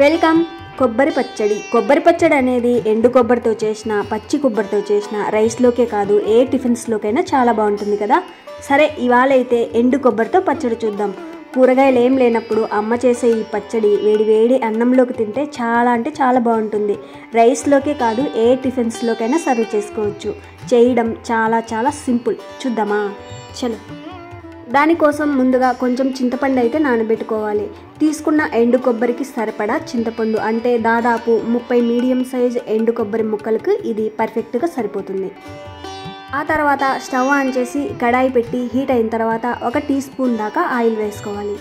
Welcome. కొబ్బరి పచ్చడి అనేది ఎండు కొబ్బరితో చేసిన, పచ్చి కొబ్బరితో చేసిన రైస్లోకే కాదు ఏ టిఫిన్స్లోకైనా చాలా బాగుంటుంది కదా. సరే, ఇవాళ అయితే ఎండు కొబ్బరితో పచ్చడి చూద్దాం. కూరగాయలు ఏం లేనప్పుడు అమ్మ చేసే ఈ పచ్చడి వేడి వేడి అన్నంలోకి తింటే చాలా అంటే చాలా బాగుంటుంది. రైస్లోకే కాదు ఏ టిఫిన్స్లోకైనా సర్వ్ చేసుకోవచ్చు. చేయడం చాలా చాలా సింపుల్. చూద్దామా? చలో. దానికోసం ముందుగా కొంచెం చింతపండు అయితే నానబెట్టుకోవాలి. తీసుకున్న ఎండు కొబ్బరికి సరిపడా చింతపండు, అంటే దాదాపు 30 మీడియం సైజ్ ఎండు కొబ్బరి ముక్కలకు ఇది పర్ఫెక్ట్గా సరిపోతుంది. ఆ తర్వాత స్టవ్ ఆన్ చేసి కడాయి పెట్టి హీట్ అయిన తర్వాత 1 టీ స్పూన్ దాకా ఆయిల్ వేసుకోవాలి.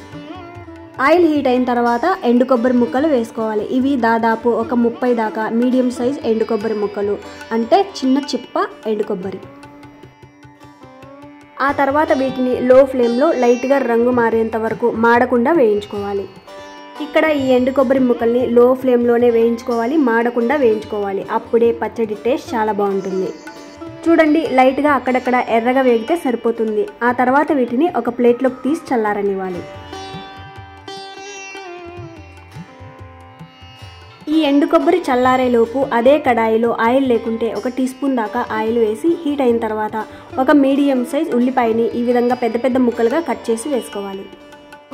ఆయిల్ హీట్ అయిన తర్వాత ఎండు కొబ్బరి ముక్కలు వేసుకోవాలి. ఇవి దాదాపు ఒక 30 దాకా మీడియం సైజ్ ఎండు కొబ్బరి ముక్కలు, అంటే చిన్న చిప్ప ఎండు కొబ్బరి. ఆ తర్వాత వీటిని లో ఫ్లేమ్లో లైట్గా రంగు మారేంత వరకు మాడకుండా వేయించుకోవాలి. ఇక్కడ ఈ ఎండు కొబ్బరి ముక్కల్ని లో ఫ్లేమ్లోనే వేయించుకోవాలి, మాడకుండా వేయించుకోవాలి. అప్పుడే పచ్చడి టేస్ట్ చాలా బాగుంటుంది. చూడండి, లైట్గా అక్కడక్కడ ఎర్రగా వేగితే సరిపోతుంది. ఆ తర్వాత వీటిని ఒక ప్లేట్లోకి తీసి చల్లారనివ్వాలి. ఈ ఎండు కొబ్బరి చల్లారేలోపు అదే కడాయిలో ఆయిల్ లేకుంటే 1 టీ స్పూన్ దాకా ఆయిల్ వేసి హీట్ అయిన తర్వాత ఒక మీడియం సైజ్ ఉల్లిపాయని ఈ విధంగా పెద్ద పెద్ద ముక్కలుగా కట్ చేసి వేసుకోవాలి.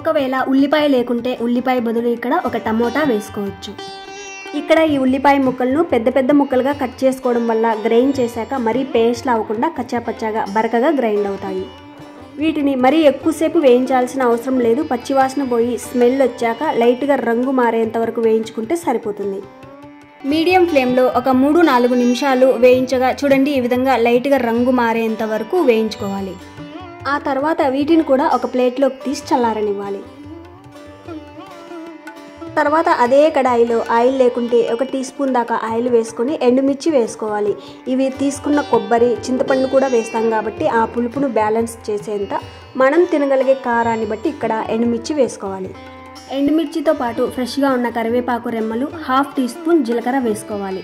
ఒకవేళ ఉల్లిపాయ లేకుంటే ఉల్లిపాయ బదులు ఇక్కడ ఒక టమోటా వేసుకోవచ్చు. ఇక్కడ ఈ ఉల్లిపాయ ముక్కలను పెద్ద పెద్ద ముక్కలుగా కట్ చేసుకోవడం వల్ల గ్రైండ్ చేశాక మరీ పేస్ట్లా అవ్వకుండా కచ్చాపచ్చాగా బరకగా గ్రైండ్ అవుతాయి. వీటిని మరీ ఎక్కువసేపు వేయించాల్సిన అవసరం లేదు. పచ్చివాసన పోయి స్మెల్ వచ్చాక లైట్గా రంగు మారేంత వరకు వేయించుకుంటే సరిపోతుంది. మీడియం ఫ్లేమ్లో ఒక 3-4 నిమిషాలు వేయించగా చూడండి, ఈ విధంగా లైట్గా రంగు మారేంత వరకు వేయించుకోవాలి. ఆ తర్వాత వీటిని కూడా ఒక ప్లేట్లోకి తీసి చల్లారనివ్వాలి. తర్వాత అదే కడాయిలో ఆయిల్ లేకుంటే 1 టీ స్పూన్ దాకా ఆయిల్ వేసుకొని ఎండుమిర్చి వేసుకోవాలి. ఇవి తీసుకున్న కొబ్బరి, చింతపండు కూడా వేస్తాం కాబట్టి ఆ పులుపును బ్యాలెన్స్ చేసేంత మనం తినగలిగే కారాన్ని బట్టి ఇక్కడ ఎండుమిర్చి వేసుకోవాలి. ఎండుమిర్చితో పాటు ఫ్రెష్గా ఉన్న కరివేపాకు రెమ్మలు, 1/2 టీ స్పూన్ జీలకర్ర వేసుకోవాలి.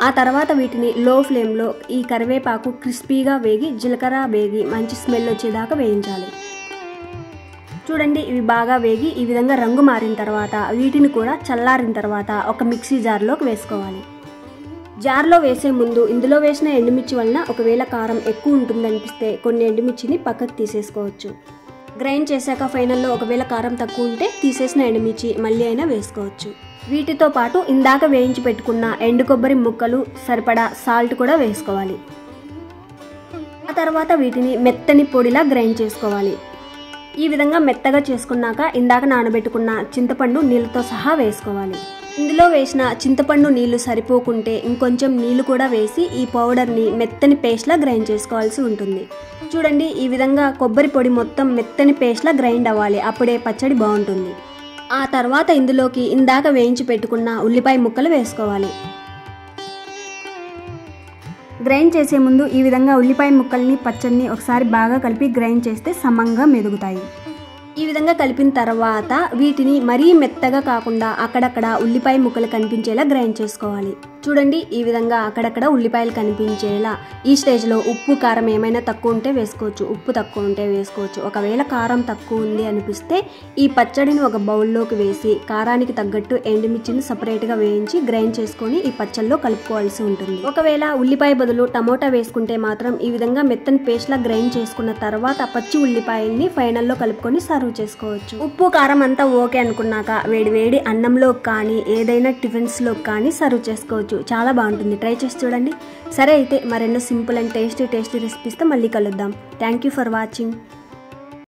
ఆ తర్వాత వీటిని లో ఫ్లేమ్లో ఈ కరివేపాకు క్రిస్పీగా వేగి, జీలకర్ర వేగి మంచి స్మెల్ వచ్చేదాకా వేయించాలి. చూడండి, ఇవి బాగా వేగి ఈ విధంగా రంగు మారిన తర్వాత వీటిని కూడా చల్లారిన తర్వాత ఒక మిక్సీ జార్లోకి వేసుకోవాలి. జార్లో వేసే ముందు ఇందులో వేసిన ఎండుమిర్చి వలన ఒకవేళ కారం ఎక్కువ ఉంటుందనిపిస్తే కొన్ని ఎండుమిర్చిని పక్కకు తీసేసుకోవచ్చు. గ్రైండ్ చేశాక ఫైనల్లో ఒకవేళ కారం తక్కువ ఉంటే తీసేసిన ఎండుమిర్చి మళ్ళీ అయినా వేసుకోవచ్చు. వీటితో పాటు ఇందాక వేయించి పెట్టుకున్న ఎండు కొబ్బరి ముక్కలు, సరిపడా సాల్ట్ కూడా వేసుకోవాలి. ఆ తర్వాత వీటిని మెత్తని పొడిలా గ్రైండ్ చేసుకోవాలి. ఈ విధంగా మెత్తగా చేసుకున్నాక ఇందాక నానబెట్టుకున్న చింతపండు నీళ్ళతో సహా వేసుకోవాలి. ఇందులో వేసిన చింతపండు నీళ్లు సరిపోకుంటే ఇంకొంచెం నీళ్లు కూడా వేసి ఈ పౌడర్ని మెత్తని పేస్ట్లా గ్రైండ్ చేసుకోవాల్సి ఉంటుంది. చూడండి, ఈ విధంగా కొబ్బరి పొడి మొత్తం మెత్తని పేస్ట్లా గ్రైండ్ అవ్వాలి. అప్పుడే పచ్చడి బాగుంటుంది. ఆ తర్వాత ఇందులోకి ఇందాక వేయించి పెట్టుకున్న ఉల్లిపాయ ముక్కలు వేసుకోవాలి. గ్రైండ్ చేసే ముందు ఈ విధంగా ఉల్లిపాయ ముక్కల్ని, పచ్చడిని ఒకసారి బాగా కలిపి గ్రైండ్ చేస్తే సమంగా మెదుగుతాయి. ఈ విధంగా కలిపిన తర్వాత వీటిని మరీ మెత్తగా కాకుండా అక్కడక్కడ ఉల్లిపాయ ముక్కలు కనిపించేలా గ్రైండ్ చేసుకోవాలి. చూడండి, ఈ విధంగా అక్కడక్కడ ఉల్లిపాయలు కనిపించేలా. ఈ స్టేజ్లో ఉప్పు, కారం ఏమైనా తక్కువ ఉంటే వేసుకోవచ్చు. ఉప్పు తక్కువ ఉంటే వేసుకోవచ్చు. ఒకవేళ కారం తక్కువ ఉంది అనిపిస్తే ఈ పచ్చడిని ఒక బౌల్లోకి వేసి కారానికి తగ్గట్టు ఎండుమిర్చిని సపరేట్గా వేయించి గ్రైండ్ చేసుకొని ఈ పచ్చడిలో కలుపుకోవాల్సి ఉంటుంది. ఒకవేళ ఉల్లిపాయ బదులు టమోటా వేసుకుంటే మాత్రం ఈ విధంగా మెత్తని పేస్ట్లా గ్రైండ్ చేసుకున్న తర్వాత పచ్చి ఉల్లిపాయల్ని ఫైనల్లో కలుపుకొని సర్వ్ చేసుకోవచ్చు. ఉప్పు, కారం అంతా ఓకే అనుకున్నాక వేడి వేడి అన్నంలో కానీ ఏదైనా టిఫిన్స్లో కానీ సర్వ్ చేసుకోవచ్చు. చాలా బాగుంటుంది. ట్రై చేసి చూడండి. సరే, అయితే మరెన్నో సింపుల్ అండ్ టేస్టీ రెసిపీస్తో మళ్ళీ కలుద్దాం. Thank you for watching.